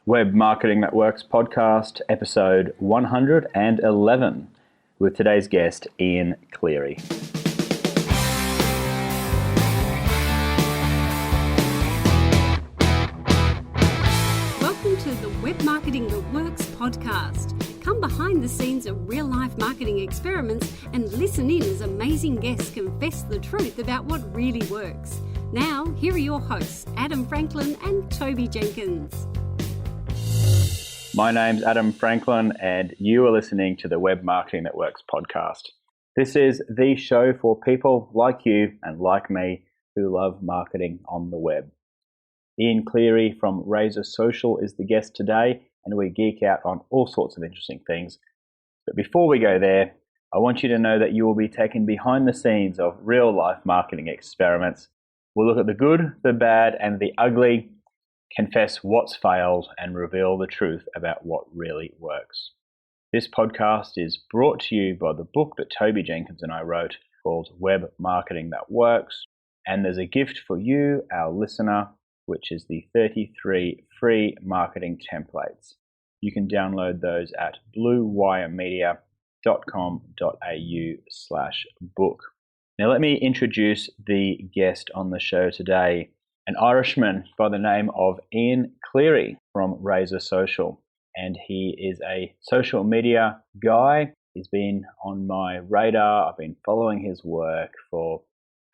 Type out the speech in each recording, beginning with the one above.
Web Marketing That Works podcast, episode 111, with today's guest, Ian Cleary. Welcome to the Web Marketing That Works podcast. Come behind the scenes of real-life marketing experiments and listen in as amazing guests confess the truth about what really works. Now, here are your hosts, Adam Franklin and Toby Jenkins. My name's Adam Franklin, and you are listening to the Web Marketing That Works podcast. This is the show for people like you and like me who love marketing on the web. Ian Cleary from Razor Social is the guest today, and we geek out on all sorts of interesting things. But before we go there, I want you to know that you will be taken behind the scenes of real-life marketing experiments. We'll look at the good, the bad, and the ugly, confess what's failed, and reveal the truth about what really works. This podcast is brought to you by the book that Toby Jenkins and I wrote called Web Marketing That Works. And there's a gift for you, our listener, which is the 33 free marketing templates. You can download those at bluewiremedia.com.au/book. Now let me introduce the guest on the show today, an Irishman by the name of Ian Cleary from Razor Social. And he is a social media guy. He's been on my radar. I've been following his work for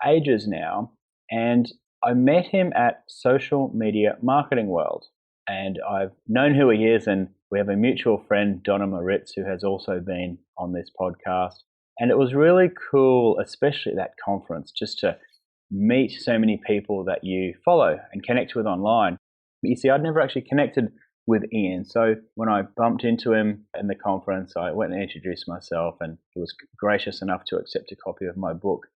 ages now. And I met him at Social Media Marketing World. And I've known who he is, and we have a mutual friend, Donna Moritz, who has also been on this podcast. And it was really cool, especially at that conference, just to meet so many people that you follow and connect with online. But you see, I'd never actually connected with Ian. So when I bumped into him in the conference, I went and introduced myself, and he was gracious enough to accept a copy of my book.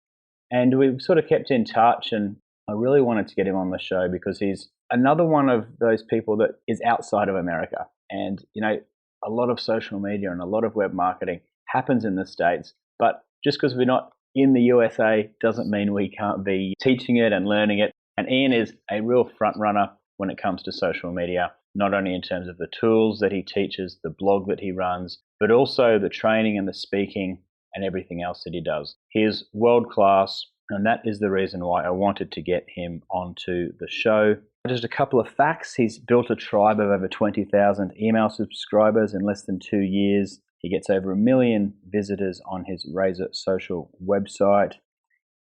And we sort of kept in touch, and I really wanted to get him on the show because he's another one of those people that is outside of America. And, you know, a lot of social media and a lot of web marketing happens in the States, but just because we're not in the USA doesn't mean we can't be teaching it and learning it. And Ian is a real front runner when it comes to social media, not only in terms of the tools that he teaches, the blog that he runs, but also the training and the speaking and everything else that he does. He is world class, and that is the reason why I wanted to get him onto the show. Just a couple of facts. He's built a tribe of over 20,000 email subscribers in less than 2 years. He gets over 1 million visitors on his Razor Social website.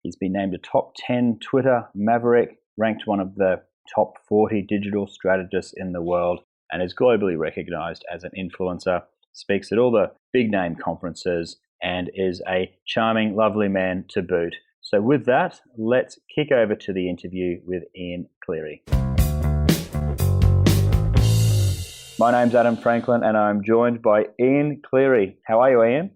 He's been named a top 10 Twitter maverick, ranked one of the top 40 digital strategists in the world, and is globally recognized as an influencer, speaks at all the big name conferences, and is a charming, lovely man to boot. So with that, let's kick over to the interview with Ian Cleary. My name's Adam Franklin, and I'm joined by Ian Cleary. How are you, Ian?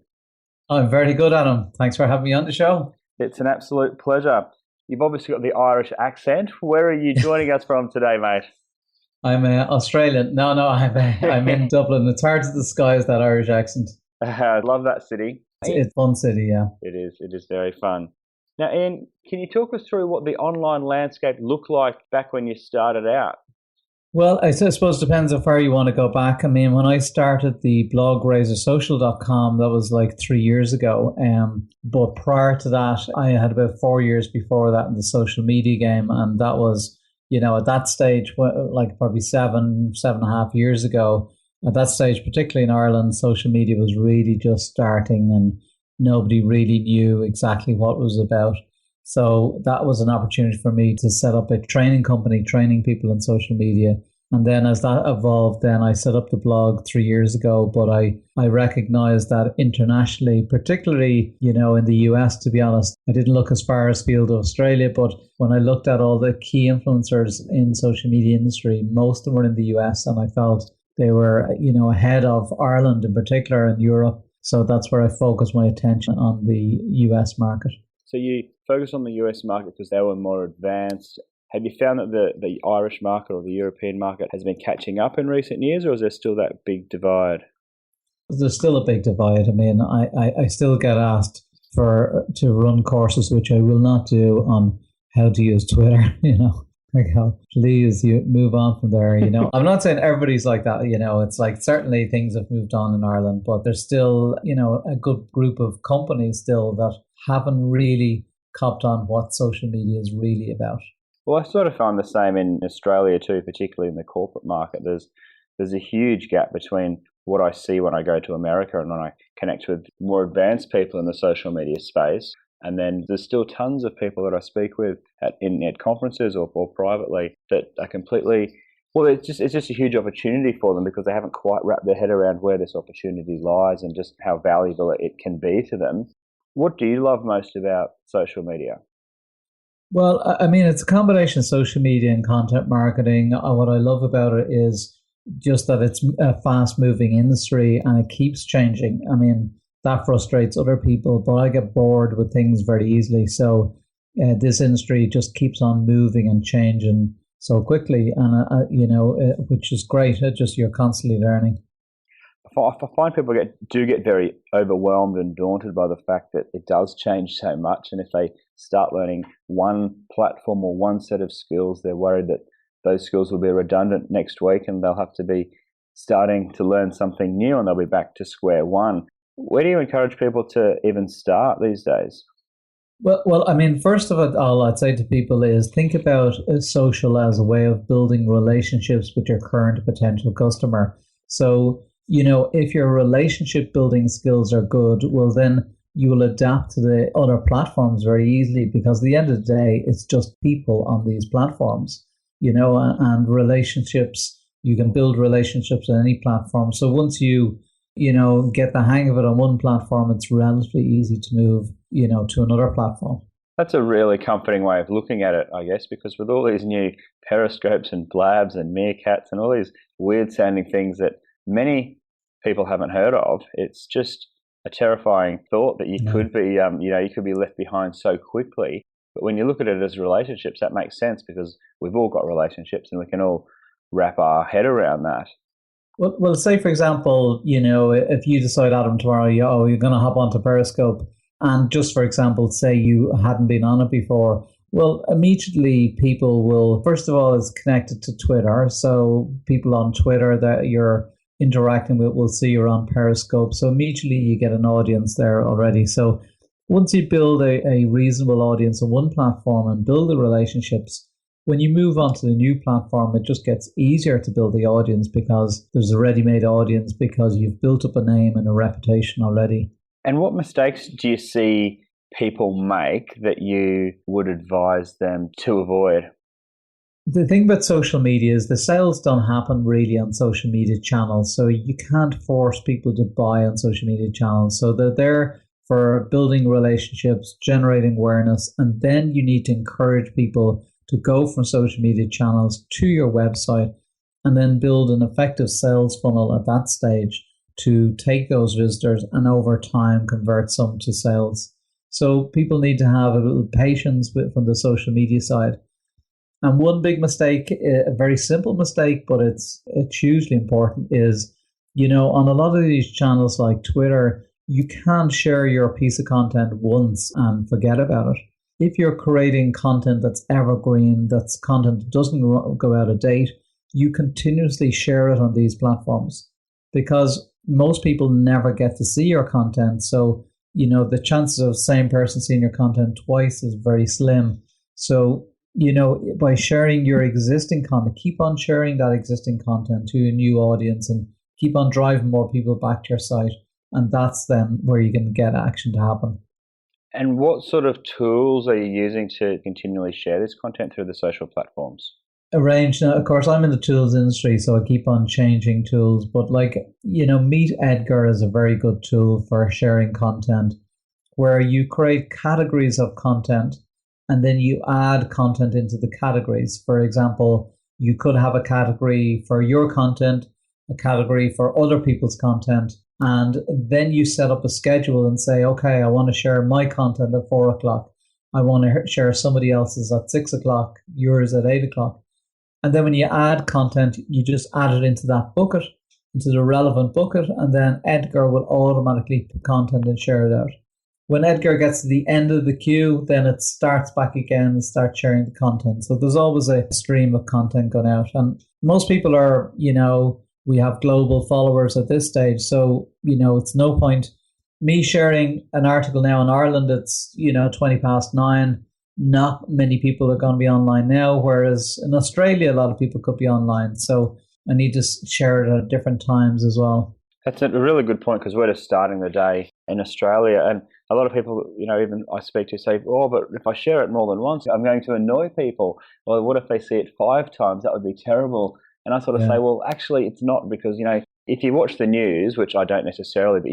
I'm very good, Adam. Thanks for having me on the show. It's an absolute pleasure. You've obviously got the Irish accent. Where are you joining us from today, mate? I'm Australian. No, I'm in Dublin. It's hard to disguise that Irish accent. I love that city. It's a fun city, yeah. It is very fun. Now, Ian, can you talk us through what the online landscape looked like back when you started out? Well, I suppose it depends how far you want to go back. I mean, when I started the blog razorsocial.com, that was like 3 years ago. But prior to that, I had about 4 years before that in the social media game. And that was, you know, at that stage, like probably 7.5 years ago, at that stage, particularly in Ireland, social media was really just starting and nobody really knew exactly what it was about. So that was an opportunity for me to set up a training company, training people in social media. And then as that evolved, then I set up the blog 3 years ago. But I recognized that internationally, particularly, you know, in the US, to be honest, I didn't look as far as field of Australia. But when I looked at all the key influencers in social media industry, most of them were in the US. And I felt they were, you know, ahead of Ireland in particular and Europe. So that's where I focused my attention on the US market. So you focused on the US market because they were more advanced. Have you found that the Irish market or the European market has been catching up in recent years, or is there still that big divide? There's still a big divide. I mean, I still get asked to run courses, which I will not do, on how to use Twitter, you know. Please, you move on from there. I'm not saying everybody's like that. It's like certainly things have moved on in Ireland, but there's still, a good group of companies still that haven't really copped on what social media is really about. Well, I sort of find the same in Australia too, particularly in the corporate market. There's a huge gap between what I see when I go to America and when I connect with more advanced people in the social media space. And then there's still tons of people that I speak with at conferences or privately that are completely, well, it's just a huge opportunity for them because they haven't quite wrapped their head around where this opportunity lies and just how valuable it can be to them. What do you love most about social media? Well, I mean, it's a combination of social media and content marketing. What I love about it is just that it's a fast moving industry and it keeps changing. I mean, that frustrates other people, but I get bored with things very easily. So this industry just keeps on moving and changing so quickly, and which is great. It's just you're constantly learning. I find people get very overwhelmed and daunted by the fact that it does change so much, and if they start learning one platform or one set of skills, they're worried that those skills will be redundant next week, and they'll have to be starting to learn something new, and they'll be back to square one. Where do you encourage people to even start these days? Well, I mean, first of all, I'd say to people is think about social as a way of building relationships with your current potential customer. So, if your relationship building skills are good, well, then you will adapt to the other platforms very easily because at the end of the day, it's just people on these platforms, and relationships. You can build relationships on any platform. So once you get the hang of it on one platform, it's relatively easy to move, to another platform. That's a really comforting way of looking at it, I guess, because with all these new periscopes and blabs and meerkats and all these weird sounding things that many people haven't heard of, it's just a terrifying thought that you could be, you could be left behind so quickly. But when you look at it as relationships, that makes sense because we've all got relationships and we can all wrap our head around that. Well, say, for example, if you decide, Adam, tomorrow, you're going to hop onto Periscope, and just for example, say you hadn't been on it before, well, immediately people will, first of all, it's connected to Twitter. So people on Twitter that you're interacting with will see you're on Periscope. So immediately you get an audience there already. So once you build a reasonable audience on one platform and build the relationships, when you move on to the new platform, it just gets easier to build the audience because there's a ready-made audience because you've built up a name and a reputation already. And what mistakes do you see people make that you would advise them to avoid? The thing about social media is the sales don't happen really on social media channels. So you can't force people to buy on social media channels. So they're there for building relationships, generating awareness, and then you need to encourage people to go from social media channels to your website and then build an effective sales funnel at that stage to take those visitors and over time convert some to sales. So people need to have a little patience from the social media side. And one big mistake, a very simple mistake, but it's hugely important is, on a lot of these channels like Twitter, you can't share your piece of content once and forget about it. If you're creating content that's evergreen, that's content that doesn't go out of date, you continuously share it on these platforms because most people never get to see your content. So, the chances of the same person seeing your content twice is very slim. So, by sharing your existing content, keep on sharing that existing content to a new audience and keep on driving more people back to your site. And that's then where you can get action to happen. And what sort of tools are you using to continually share this content through the social platforms? A range. Now, of course, I'm in the tools industry, so I keep on changing tools. But Meet Edgar is a very good tool for sharing content where you create categories of content and then you add content into the categories. For example, you could have a category for your content, a category for other people's content, and then you set up a schedule and say, okay, I want to share my content at 4:00. I want to share somebody else's at 6:00, yours at 8:00. And then when you add content, you just add it into that bucket, into the relevant bucket, and then Edgar will automatically put content and share it out. when Edgar gets to the end of the queue, then it starts back again and starts sharing the content. So there's always a stream of content going out. And most people are, we have global followers at this stage. So, it's no point me sharing an article now in Ireland. It's, 9:20. Not many people are going to be online now. Whereas in Australia, a lot of people could be online. So I need to share it at different times as well. That's a really good point, because we're just starting the day in Australia, and a lot of people, even I speak to say, oh, but if I share it more than once, I'm going to annoy people. Well, what if they see it 5 times? That would be terrible. And I sort of say, well, actually, it's not, because, if you watch the news, which I don't necessarily, but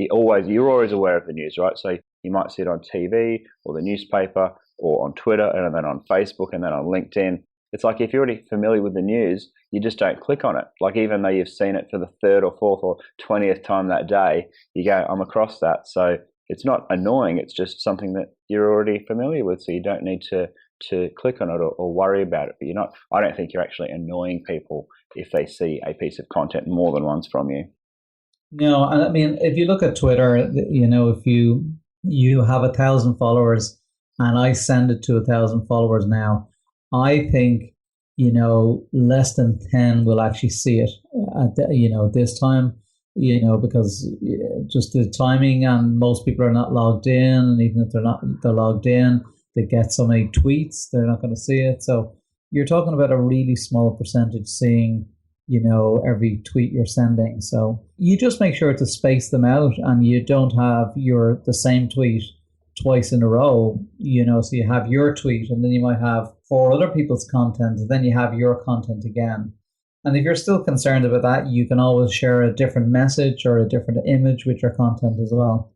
you're always aware of the news, right? So you might see it on TV or the newspaper or on Twitter and then on Facebook and then on LinkedIn. It's like if you're already familiar with the news, you just don't click on it. Like even though you've seen it for the 3rd or 4th or 20th time that day, you go, I'm across that. So it's not annoying. It's just something that you're already familiar with. So you don't need to click on it or worry about it. But I don't think you're actually annoying people if they see a piece of content more than once from you. No, and I mean, if you look at Twitter, if you have 1,000 followers and I send it to 1,000 followers now, I think, less than 10 will actually see it at this time, because just the timing, and most people are not logged in. And even if they're logged in, they get so many tweets, they're not going to see it. So you're talking about a really small percentage seeing, every tweet you're sending. So you just make sure to space them out, and you don't have the same tweet twice in a row, so you have your tweet and then you might have 4 other people's content, and then you have your content again. And if you're still concerned about that, you can always share a different message or a different image with your content as well.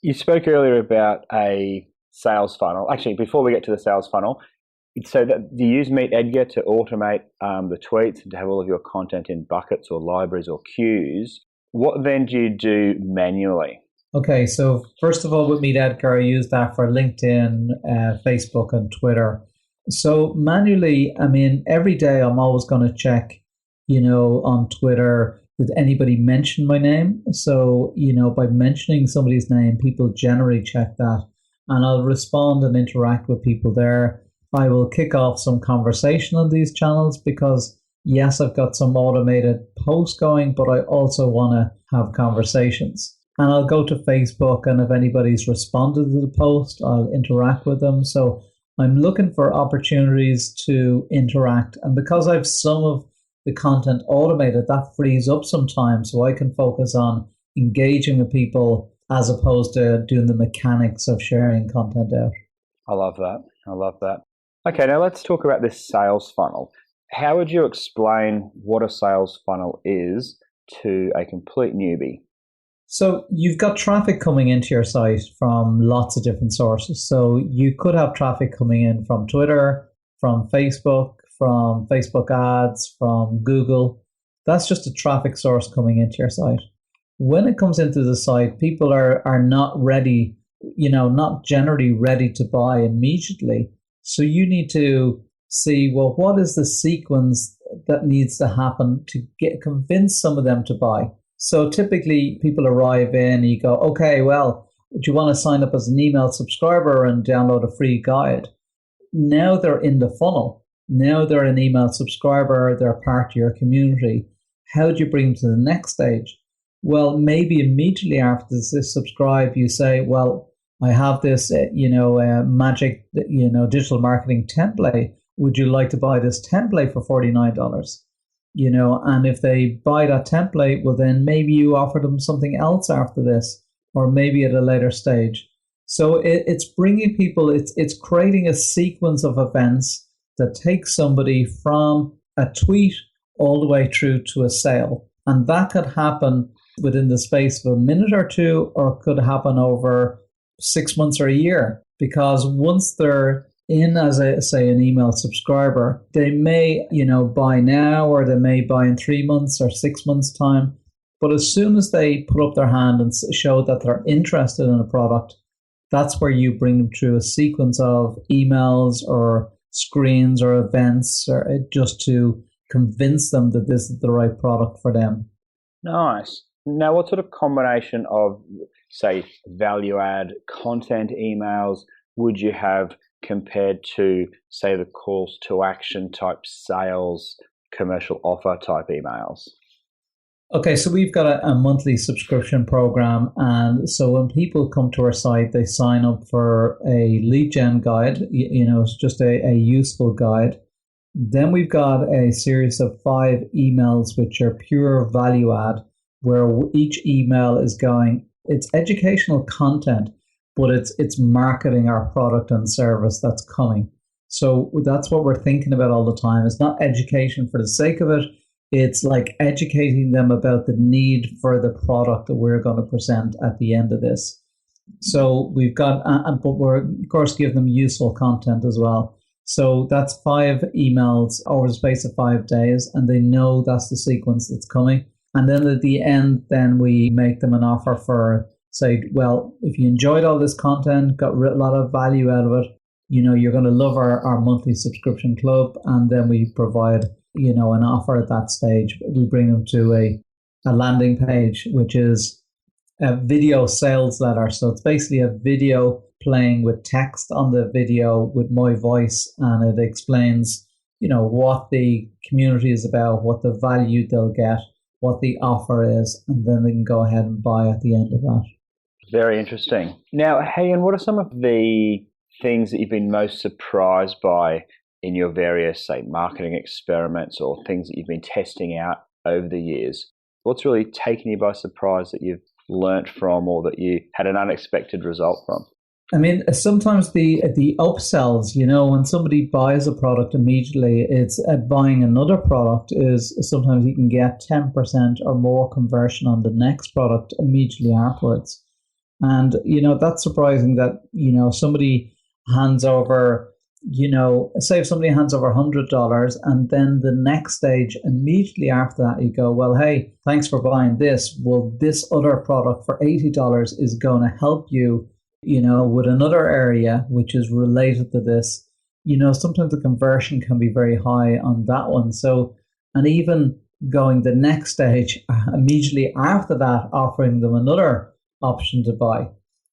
You spoke earlier about a sales funnel. Actually, before we get to the sales funnel, so do you use Meet Edgar to automate the tweets and to have all of your content in buckets or libraries or queues? What then do you do manually? Okay, so first of all, with Meet Edgar, I use that for LinkedIn, Facebook, and Twitter. So manually, I mean, every day I'm always going to check, on Twitter, did anybody mention my name? So, by mentioning somebody's name, people generally check that, and I'll respond and interact with people there. I will kick off some conversation on these channels because, yes, I've got some automated posts going, but I also want to have conversations. And I'll go to Facebook, and if anybody's responded to the post, I'll interact with them. So I'm looking for opportunities to interact. And because I've some of the content automated, that frees up some time so I can focus on engaging with people as opposed to doing the mechanics of sharing content out. I love that. Okay, now let's talk about this sales funnel. How would you explain what a sales funnel is to a complete newbie? So you've got traffic coming into your site from lots of different sources. So you could have traffic coming in from Twitter, from Facebook ads, from Google. That's just a traffic source coming into your site. When it comes into the site, people are not ready, not generally ready to buy immediately. So you need to see, well, what is the sequence that needs to happen to convince some of them to buy? So typically people arrive in and you go, okay, well, do you want to sign up as an email subscriber and download a free guide? Now they're in the funnel. Now they're an email subscriber. They're part of your community. How do you bring them to the next stage? Well, maybe immediately after this subscribe, you say, well, I have this, magic, digital marketing template. Would you like to buy this template for $49? And if they buy that template, well, then maybe you offer them something else after this, or maybe at a later stage. So it's bringing people, it's creating a sequence of events that takes somebody from a tweet all the way through to a sale. And that could happen within the space of a minute or two, or it could happen over 6 months or a year, because once they're in as an email subscriber, they may, buy now, or they may buy in 3 months or 6 months time. But as soon as they put up their hand and show that they're interested in a product, that's where you bring them through a sequence of emails or screens or events, or just to convince them that this is the right product for them. Nice. Now, what sort of combination of, say, value add content emails would you have compared to, say, the calls to action type sales, commercial offer type emails? Okay, so we've got a monthly subscription program. And so when people come to our site, they sign up for a lead gen guide. It's just a useful guide. Then we've got a series of 5 emails, which are pure value add, where each email is it's educational content, but it's marketing our product and service that's coming. So that's what we're thinking about all the time. It's not education for the sake of it. It's like educating them about the need for the product that we're going to present at the end of this. So we've got, but we're of course give them useful content as well. So that's 5 emails over the space of 5 days, and they know that's the sequence that's coming. And then at the end, then we make them an offer for, say, well, if you enjoyed all this content, got a lot of value out of it, you're going to love our monthly subscription club. And then we provide, an offer at that stage. We bring them to a landing page, which is a video sales letter. So it's basically a video playing with text on the video with my voice, and it explains, what the community is about, what the value they'll get, what the offer is, and then they can go ahead and buy at the end of that. Very interesting. Now, Hagen, what are some of the things that you've been most surprised by in your various, say, marketing experiments or things that you've been testing out over the years? What's really taken you by surprise that you've learnt from, or that you had an unexpected result from? I mean, sometimes the upsells, when somebody buys a product immediately, it's buying another product is sometimes you can get 10% or more conversion on the next product immediately afterwards. And, that's surprising that, somebody hands over, say if somebody hands over $100, and then the next stage immediately after that, you go, well, hey, thanks for buying this. Well, this other product for $80 is going to help you, with another area which is related to this. Sometimes the conversion can be very high on that one. So, and even going the next stage, immediately after that, offering them another option to buy.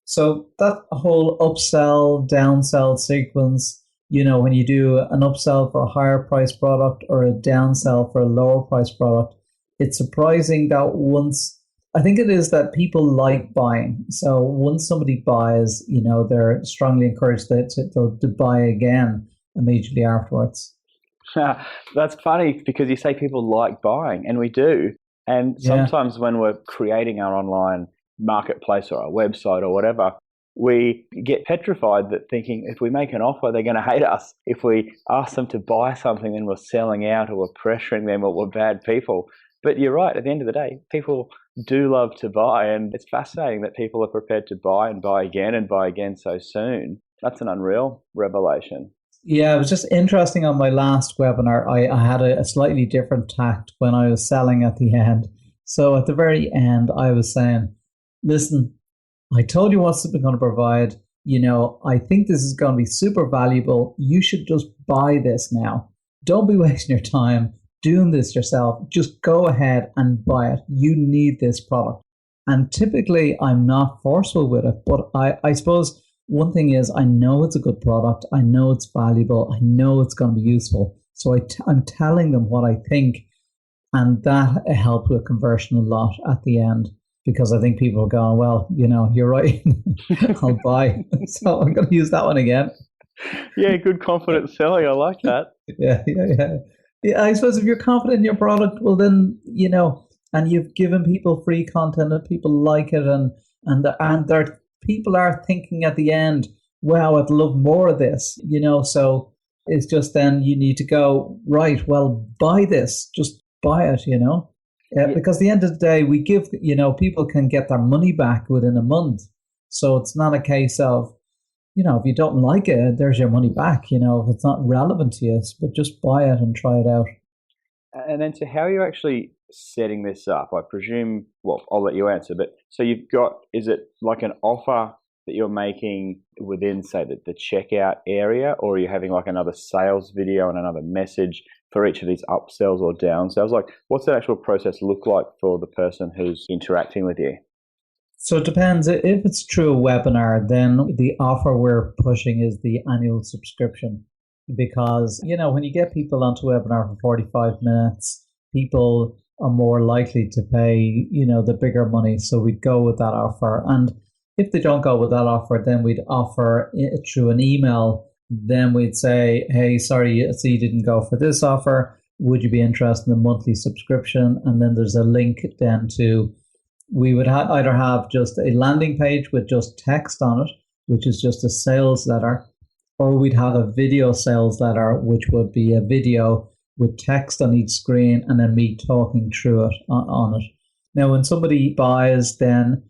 So that whole upsell, downsell sequence, when you do an upsell for a higher price product or a downsell for a lower price product, it's surprising that I think it is that people like buying. So once somebody buys, they're strongly encouraged to buy again immediately afterwards. That's funny because you say people like buying, and we do. And sometimes when we're creating our online marketplace or our website or whatever, we get petrified that thinking if we make an offer, they're going to hate us. If we ask them to buy something, then we're selling out or we're pressuring them or we're bad people. But you're right, at the end of the day, people do love to buy, and it's fascinating that people are prepared to buy and buy again so soon. That's an unreal revelation. Yeah, it was just interesting on my last webinar. I had a slightly different tact when I was selling at the end. So at the very end, I was saying, listen, I told you what's going to provide. I think this is going to be super valuable. You should just buy this now. Don't be wasting your time doing this yourself. Just go ahead and buy it. You need this product. And typically, I'm not forceful with it. But I suppose one thing is I know it's a good product. I know it's valuable. I know it's going to be useful. So I'm telling them what I think. And that helped with conversion a lot at the end. Because I think people are going, well, you're right. I'll buy. So I'm going to use that one again. Yeah, good confident selling. I like that. Yeah, I suppose if you're confident in your product, well then, and you've given people free content and people like it, and people are thinking at the end, wow, I'd love more of this, so it's just then you need to go, right, well, buy this, just buy it, because at the end of the day, we give, people can get their money back within a month. So it's not a case of, if you don't like it, there's your money back, if it's not relevant to you, but just buy it and try it out. And then, so how are you actually setting this up? I presume, well, I'll let you answer, but so you've got, is it like an offer that you're making within, say, the checkout area, or are you having like another sales video and another message for each of these upsells or downsells? Like, what's the actual process look like for the person who's interacting with you? So it depends. If it's through a webinar, then the offer we're pushing is the annual subscription. Because, when you get people onto a webinar for 45 minutes, people are more likely to pay, the bigger money. So we'd go with that offer. And if they don't go with that offer, then we'd offer it through an email. Then we'd say, hey, sorry, so you didn't go for this offer. Would you be interested in a monthly subscription? And then there's a link then to, we would either have just a landing page with just text on it, which is just a sales letter, or we'd have a video sales letter, which would be a video with text on each screen and then me talking through it on it. Now, when somebody buys, then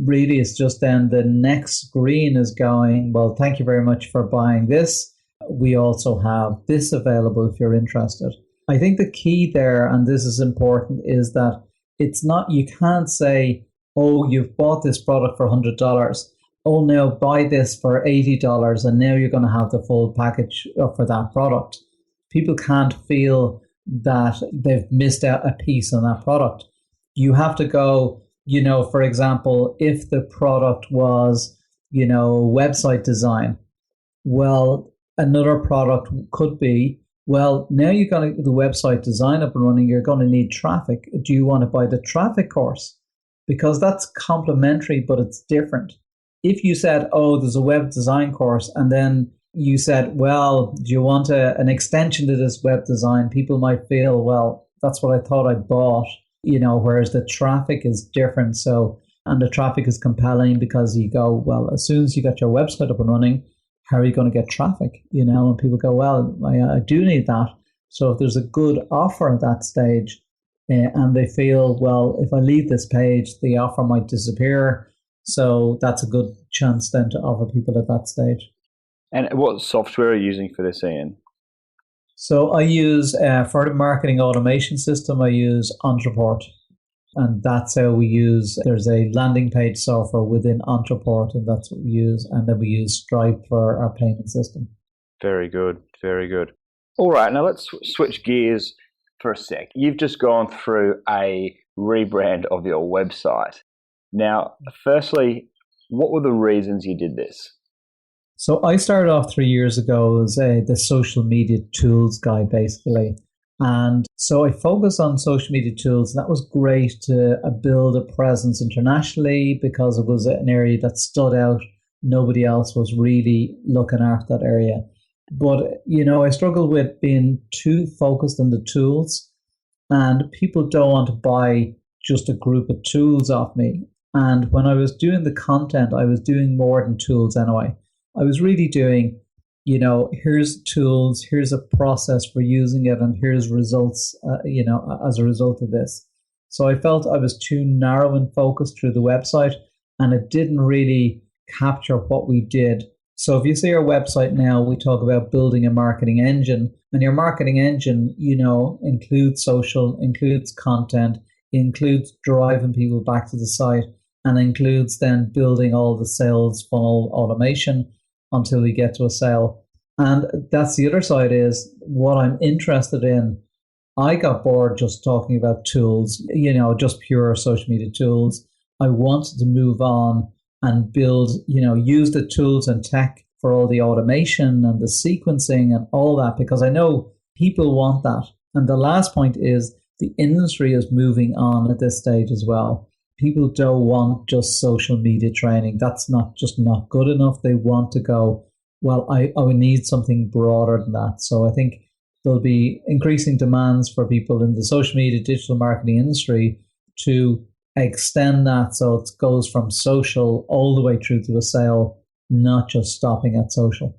really it's just then the next screen is going, well, thank you very much for buying this. We also have this available if you're interested. I think the key there, and this is important, is that it's not, you can't say, oh, you've bought this product for $100. Oh, now buy this for $80 and now you're going to have the full package for that product. People can't feel that they've missed out a piece on that product. You have to go, for example, if the product was, website design, well, another product could be, well, now you're going to get the website design up and running, you're going to need traffic. Do you want to buy the traffic course? Because that's complementary, but it's different. If you said, oh, there's a web design course, and then you said, well, do you want an extension to this web design? People might feel, well, that's what I thought I bought, whereas the traffic is different. So, and the traffic is compelling because you go, well, as soon as you got your website up and running, how are you going to get traffic? And people go, well, I do need that. So if there's a good offer at that stage and they feel, well, if I leave this page, the offer might disappear. So that's a good chance then to offer people at that stage. And what software are you using for this, Ian? So I use, for the marketing automation system, I use Entreport. And that's how we use, there's a landing page software within Entreport, and that's what we use. And then we use Stripe for our payment system. Very good, very good. All right, now let's switch gears for a sec. You've just gone through a rebrand of your website. Now, firstly, what were the reasons you did this? So I started off 3 years ago as the social media tools guy, basically. And so I focused on social media tools. And that was great to build a presence internationally because it was an area that stood out. Nobody else was really looking after that area. But, I struggled with being too focused on the tools. And people don't want to buy just a group of tools off me. And when I was doing the content, I was doing more than tools anyway. I was really doing, here's tools, here's a process for using it, and here's results, as a result of this. So I felt I was too narrow and focused through the website, and it didn't really capture what we did. So if you see our website now, we talk about building a marketing engine, and your marketing engine, includes social, includes content, includes driving people back to the site, and includes then building all the sales funnel automation until we get to a sale. And that's the other side is what I'm interested in. I got bored just talking about tools, just pure social media tools. I wanted to move on and build, use the tools and tech for all the automation and the sequencing and all that, because I know people want that. And the last point is the industry is moving on at this stage as well. People don't want just social media training. That's not good enough. They want to go, well, I would need something broader than that. So I think there'll be increasing demands for people in the social media digital marketing industry to extend that so it goes from social all the way through to a sale, not just stopping at social.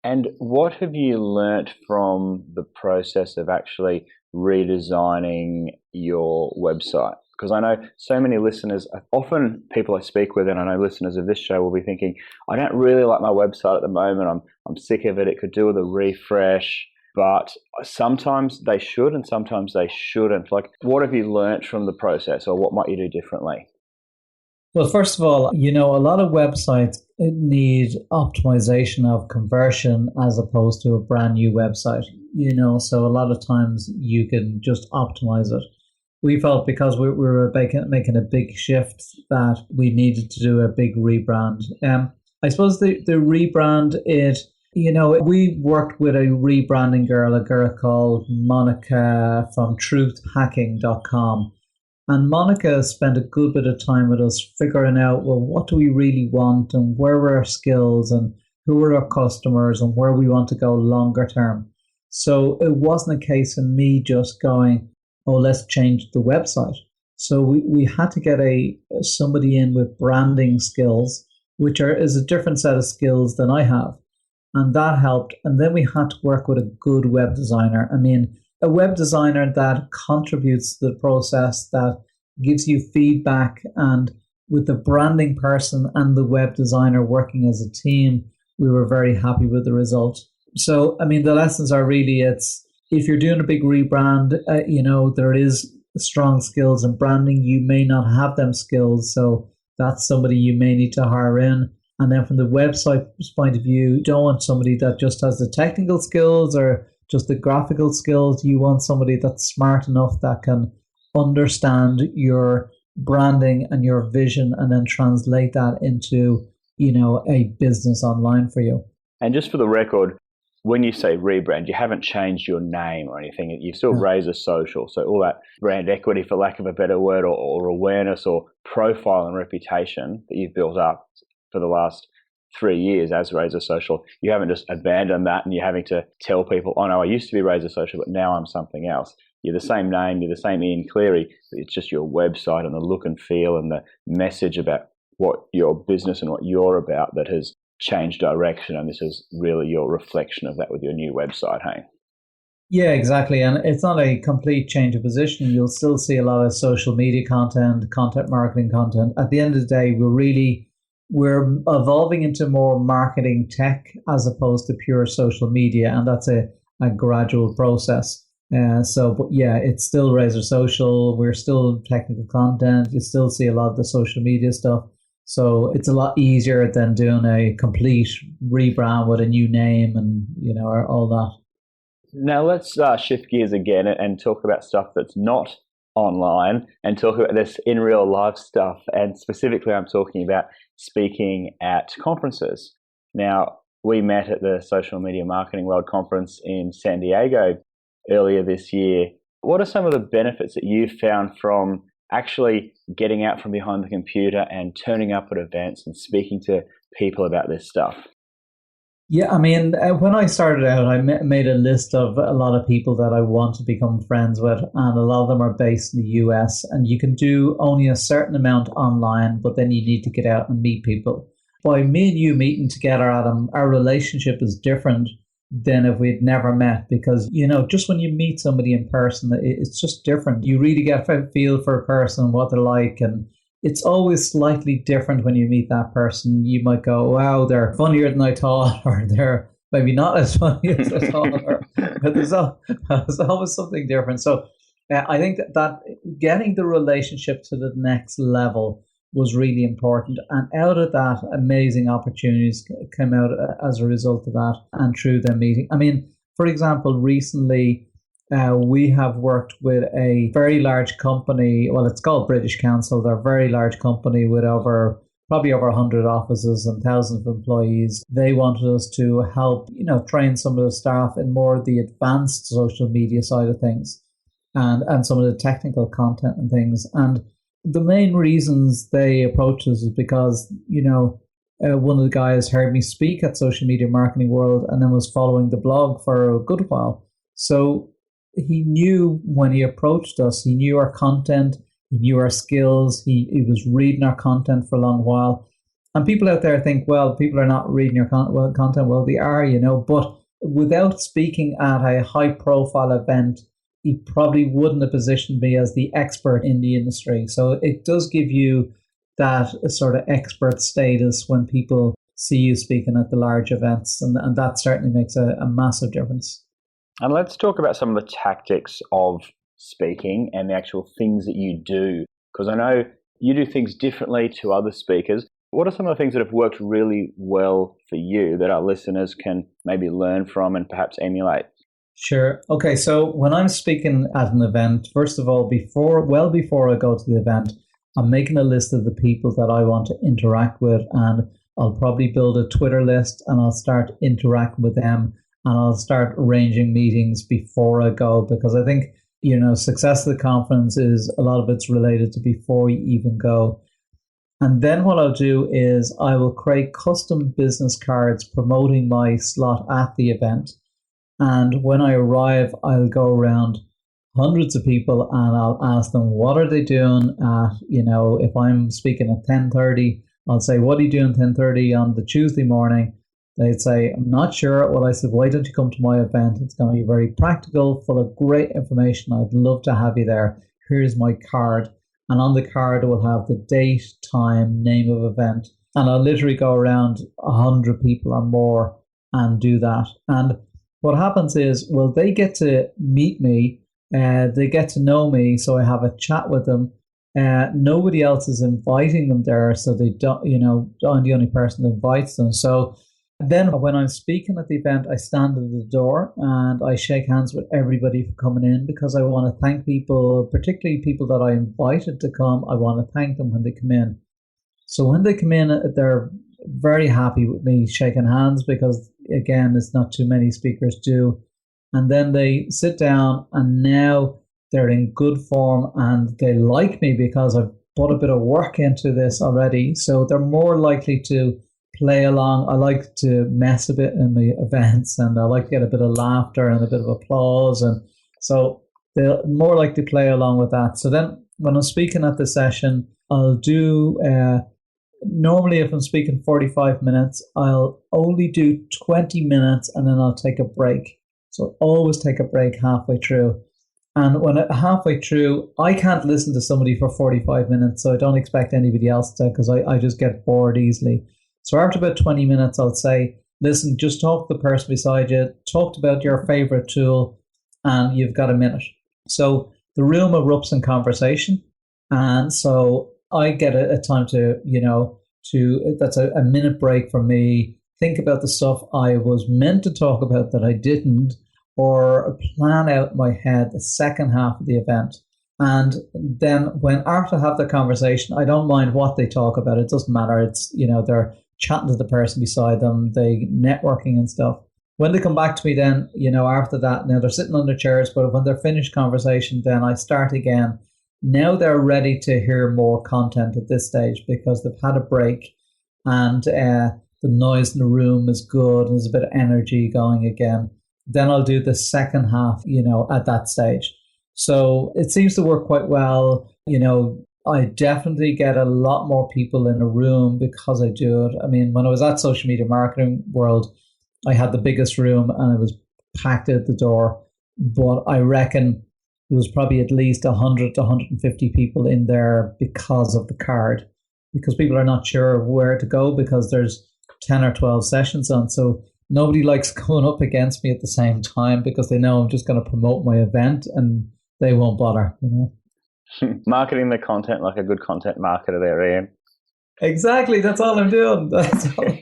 And what have you learnt from the process of actually redesigning your website? Because I know so many listeners, often people I speak with, and I know listeners of this show will be thinking, I don't really like my website at the moment. I'm sick of it. It could do with a refresh. But sometimes they should and sometimes they shouldn't. Like, what have you learnt from the process, or what might you do differently? Well, first of all, a lot of websites need optimization of conversion as opposed to a brand new website. So a lot of times you can just optimize it. We felt because we were making a big shift that we needed to do a big rebrand. I suppose the rebrand, we worked with a rebranding girl, a girl called Monica from truthhacking.com. And Monica spent a good bit of time with us figuring out, well, what do we really want and where are our skills and who are our customers and where we want to go longer term. So it wasn't a case of me just going, oh, let's change the website. So we had to get somebody in with branding skills, which is a different set of skills than I have. And that helped. And then we had to work with a good web designer. A web designer that contributes to the process, that gives you feedback, and with the branding person and the web designer working as a team, we were very happy with the result. So, the lessons are really, if you're doing a big rebrand, there is strong skills in branding. You may not have them skills, so that's somebody you may need to hire in. And then from the website point of view, you don't want somebody that just has the technical skills or just the graphical skills. You want somebody that's smart enough that can understand your branding and your vision and then translate that into, a business online for you. And just for the record, when you say rebrand, you haven't changed your name or anything. You still Razor Social. So all that brand equity, for lack of a better word, or awareness or profile and reputation that you've built up for the last 3 years as Razor Social, you haven't just abandoned that and you're having to tell people, oh no, I used to be Razor Social, but now I'm something else. You're the same name, you're the same Ian Cleary, but it's just your website and the look and feel and the message about what your business and what you're about that has changed direction, and this is really your reflection of that with your new website, hey? Yeah, exactly. And it's not a complete change of position. You'll still see a lot of social media content marketing content. At the end of the day, we're evolving into more marketing tech as opposed to pure social media, and that's a gradual process. But it's still Razor Social. We're still technical content. You still see a lot of the social media stuff. So it's a lot easier than doing a complete rebrand with a new name and, all that. Now let's shift gears again and talk about stuff that's not online and talk about this in real life stuff. And specifically, I'm talking about speaking at conferences. Now, we met at the Social Media Marketing World Conference in San Diego earlier this year. What are some of the benefits that you've found from actually getting out from behind the computer and turning up at events and speaking to people about this stuff? Yeah, when I started out, I made a list of a lot of people that I want to become friends with, and a lot of them are based in the US, and you can do only a certain amount online, but then you need to get out and meet people. By me and you meeting together, Adam, our relationship is different than if we'd never met, because, just when you meet somebody in person, it's just different. You really get a feel for a person, what they're like, and it's always slightly different when you meet that person. You might go, wow, they're funnier than I thought, or they're maybe not as funny as I thought, but there's always something different. So I think that getting the relationship to the next level was really important. And out of that, amazing opportunities came out as a result of that and through the meeting. For example, recently, we have worked with a very large company. Well, it's called British Council. They're a very large company with probably over 100 offices and thousands of employees. They wanted us to help, train some of the staff in more of the advanced social media side of things and some of the technical content and things. And the main reasons they approached us is because, one of the guys heard me speak at Social Media Marketing World and then was following the blog for a good while. So he knew when he approached us, he knew our content, he knew our skills, he was reading our content for a long while. And people out there think, well, people are not reading your content. Well, they are, but without speaking at a high profile event, he probably wouldn't have positioned me as the expert in the industry. So it does give you that sort of expert status when people see you speaking at the large events. And that certainly makes a massive difference. And let's talk about some of the tactics of speaking and the actual things that you do. Because I know you do things differently to other speakers. What are some of the things that have worked really well for you that our listeners can maybe learn from and perhaps emulate? Sure. Okay, so when I'm speaking at an event, first of all, before I go to the event, I'm making a list of the people that I want to interact with, and I'll probably build a Twitter list and I'll start interacting with them, and I'll start arranging meetings before I go, because I think, success of the conference is a lot of it's related to before you even go. And then what I'll do is I will create custom business cards promoting my slot at the event. And when I arrive, I'll go around hundreds of people and I'll ask them, what are they doing at, if I'm speaking at 10:30, I'll say, what are you doing 10:30 on the Tuesday morning? They'd say, I'm not sure. Well, I said, why don't you come to my event? It's going to be very practical, full of great information. I'd love to have you there. Here's my card. And on the card, it will have the date, time, name of event. And I'll literally go around 100 people or more and do that. And what happens is, well, they get to meet me, they get to know me, so I have a chat with them. Nobody else is inviting them there, so they don't, I'm the only person that invites them. So then when I'm speaking at the event, I stand at the door and I shake hands with everybody for coming in, because I want to thank people, particularly people that I invited to come. I want to thank them when they come in. So when they come in, they're very happy with me shaking hands, because again, it's not too many speakers do. And then they sit down and now they're in good form and they like me because I've put a bit of work into this already. So they're more likely to play along. I like to mess a bit in the events and I like to get a bit of laughter and a bit of applause. And so they're more likely to play along with that. So then when I'm speaking at the session, I'll do, normally if I'm speaking 45 minutes, I'll only do 20 minutes and then I'll take a break. So always take a break halfway through. And when halfway through, I can't listen to somebody for 45 minutes, so I don't expect anybody else to, because I just get bored easily. So after about 20 minutes, I'll say, listen, just talk to the person beside you, talk about your favorite tool, and you've got a minute. So the room erupts in conversation. And so I get a time to, that's a minute break for me. Think about the stuff I was meant to talk about that I didn't, or plan out in my head the second half of the event. And then after I have the conversation, I don't mind what they talk about. It doesn't matter. It's, they're chatting to the person beside them, they networking and stuff. When they come back to me then, after that, now they're sitting on their chairs, but when they're finished conversation, then I start again. Now they're ready to hear more content at this stage because they've had a break and the noise in the room is good and there's a bit of energy going again. Then I'll do the second half, at that stage. So it seems to work quite well. I definitely get a lot more people in a room because I do it. I mean, when I was at Social Media Marketing World, I had the biggest room and it was packed out the door. But I reckon there was probably at least 100 to 150 people in there because of the card, because people are not sure where to go because there's 10 or 12 sessions on. So nobody likes going up against me at the same time because they know I'm just going to promote my event and they won't bother. Marketing the content like a good content marketer there, Ian. Exactly. That's all I'm doing. That's all I'm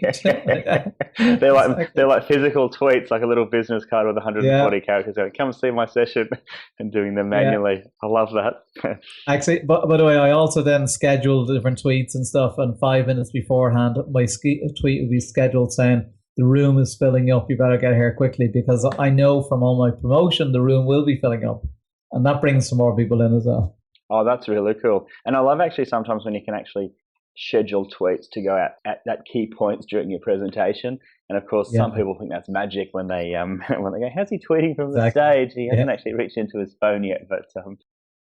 doing. They're like physical tweets, like a little business card with 140 characters going, come see my session, and doing them manually. Yeah. I love that. Actually, by the way, I also then scheduled different tweets and stuff, and 5 minutes beforehand, my tweet would be scheduled saying, the room is filling up, you better get here quickly, because I know from all my promotion, the room will be filling up. And that brings some more people in as well. Oh, that's really cool. And I love actually sometimes when you can actually schedule tweets to go out at key points during your presentation. And of course, some people think that's magic when they go, how's he tweeting from the stage? He hasn't actually reached into his phone yet. But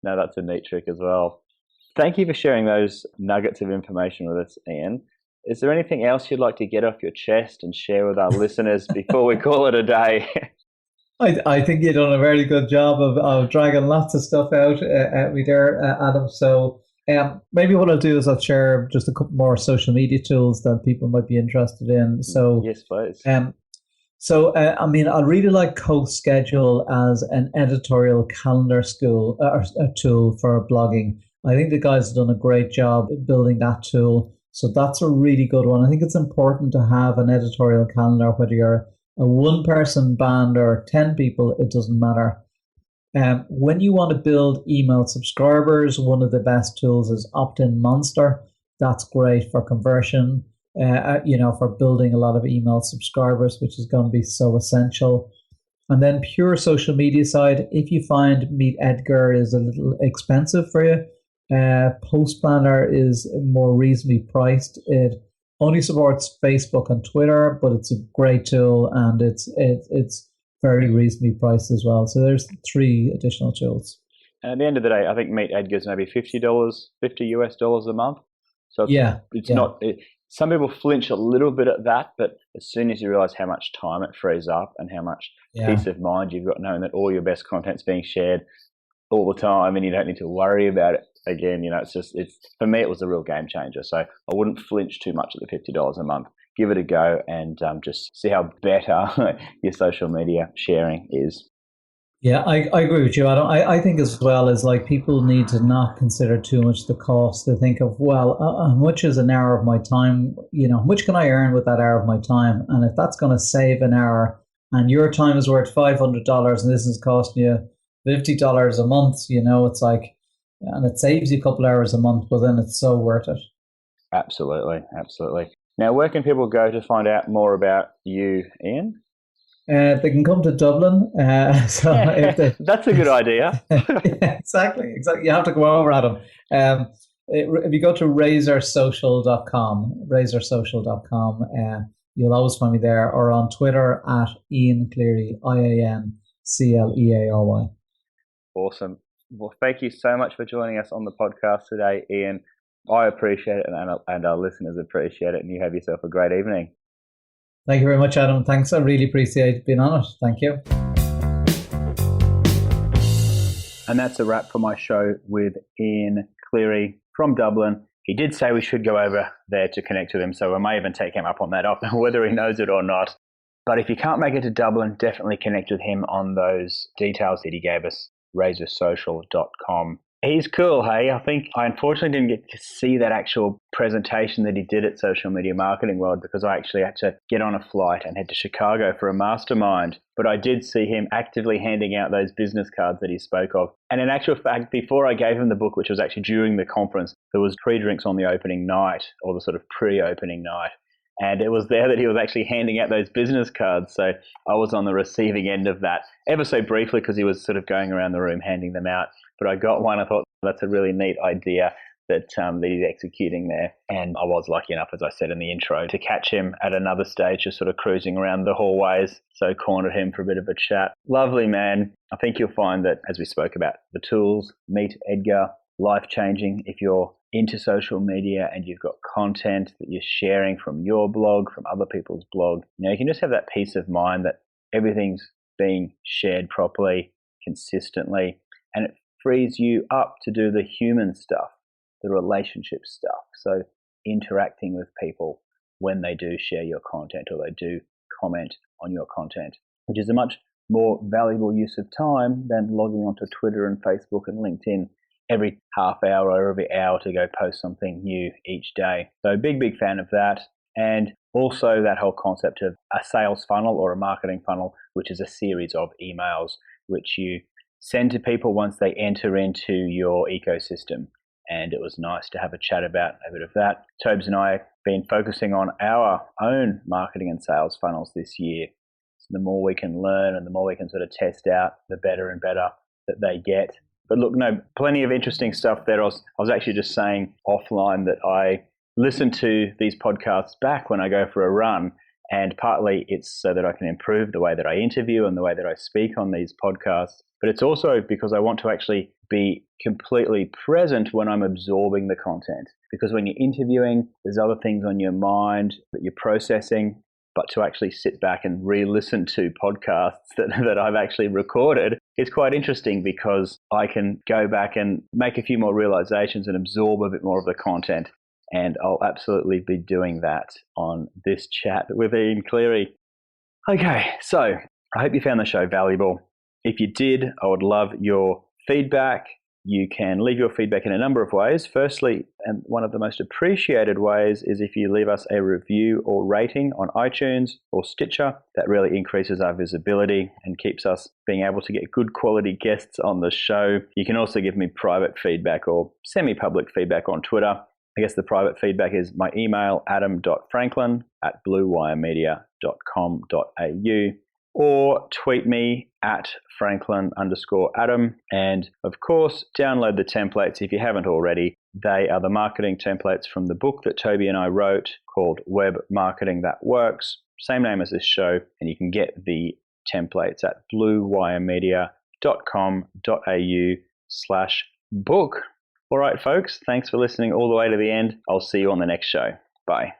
no, that's a neat trick as well. Thank you for sharing those nuggets of information with us, Ian. Is there anything else you'd like to get off your chest and share with our listeners before we call it a day? I think you've done a very good job of dragging lots of stuff out at me there, Adam. So maybe what I'll do is I'll share just a couple more social media tools that people might be interested in. So yes, please. I mean, I really like CoSchedule as an editorial calendar tool for blogging. I think the guys have done a great job building that tool. So that's a really good one. I think it's important to have an editorial calendar, whether you're a one-person band or 10 people, it doesn't matter. When you want to build email subscribers, one of the best tools is Opt-in Monster. That's great for conversion, for building a lot of email subscribers, which is going to be so essential. And then pure social media side, if you find Meet Edgar is a little expensive for you, Post Planner is more reasonably priced. It only supports Facebook and Twitter, but it's a great tool and it's very reasonably priced as well. So there's 3 additional tools. And at the end of the day, I think Meet Edgar's maybe $50 US a month. So it's not. Some people flinch a little bit at that, but as soon as you realize how much time it frees up and how much peace of mind you've got knowing that all your best content's being shared all the time and you don't need to worry about it again, it's for me, it was a real game changer. So I wouldn't flinch too much at the $50 a month. Give it a go and just see how better your social media sharing is. Yeah, I agree with you, Adam. I think as well as like people need to not consider too much the cost. They think of, how much is an hour of my time? How much can I earn with that hour of my time? And if that's going to save an hour and your time is worth $500 and this is costing you $50 a month, it's like, and it saves you a couple hours a month, well then it's so worth it. Absolutely. Now, where can people go to find out more about you, Ian? They can come to Dublin. That's a good idea. Exactly. You have to go over, Adam. If you go to razorsocial.com, you'll always find me there, or on Twitter at Ian Cleary, IANCLEARY. Awesome. Well, thank you so much for joining us on the podcast today, Ian. I appreciate it, and our listeners appreciate it, and you have yourself a great evening. Thank you very much, Adam. Thanks. I really appreciate being on it. Thank you. And that's a wrap for my show with Ian Cleary from Dublin. He did say we should go over there to connect with him, so I may even take him up on that offer, whether he knows it or not. But if you can't make it to Dublin, definitely connect with him on those details that he gave us, razorsocial.com. He's cool, hey? I think I unfortunately didn't get to see that actual presentation that he did at Social Media Marketing World because I actually had to get on a flight and head to Chicago for a mastermind. But I did see him actively handing out those business cards that he spoke of. And in actual fact, before I gave him the book, which was actually during the conference, there was pre-drinks on the opening night, or the sort of pre-opening night. And it was there that he was actually handing out those business cards. So I was on the receiving end of that ever so briefly because he was sort of going around the room handing them out. But I got one. I thought that's a really neat idea that he's executing there. And I was lucky enough, as I said in the intro, to catch him at another stage, just sort of cruising around the hallways. So cornered him for a bit of a chat. Lovely man. I think you'll find that, as we spoke about, the tools, Meet Edgar, life-changing if you're into social media and you've got content that you're sharing from your blog, from other people's blog. You can just have that peace of mind that everything's being shared properly, consistently, and it frees you up to do the human stuff, the relationship stuff. So interacting with people when they do share your content or they do comment on your content, which is a much more valuable use of time than logging onto Twitter and Facebook and LinkedIn every half hour or every hour to go post something new each day. So big fan of that. And also that whole concept of a sales funnel or a marketing funnel, which is a series of emails which you send to people once they enter into your ecosystem. And it was nice to have a chat about a bit of that. Tobes and I have been focusing on our own marketing and sales funnels this year. So the more we can learn and the more we can sort of test out, the better and better that they get. But look, no, plenty of interesting stuff there. I was actually just saying offline that I listen to these podcasts back when I go for a run. And partly it's so that I can improve the way that I interview and the way that I speak on these podcasts. But it's also because I want to actually be completely present when I'm absorbing the content. Because when you're interviewing, there's other things on your mind that you're processing. But to actually sit back and re-listen to podcasts that I've actually recorded is quite interesting because I can go back and make a few more realizations and absorb a bit more of the content. And I'll absolutely be doing that on this chat with Ian Cleary. Okay, so I hope you found the show valuable. If you did, I would love your feedback. You can leave your feedback in a number of ways. Firstly, And one of the most appreciated ways is if you leave us a review or rating on iTunes or Stitcher. That really increases our visibility and keeps us being able to get good quality guests on the show. You can also give me private feedback or semi-public feedback on Twitter. I guess the private feedback is my email, adam.franklin@bluewiremedia.com.au, or tweet me at Franklin_Adam. And of course, download the templates if you haven't already. They are the marketing templates from the book that Toby and I wrote called Web Marketing That Works. Same name as this show. And you can get the templates at bluewiremedia.com.au/book. All right, folks, thanks for listening all the way to the end. I'll see you on the next show. Bye.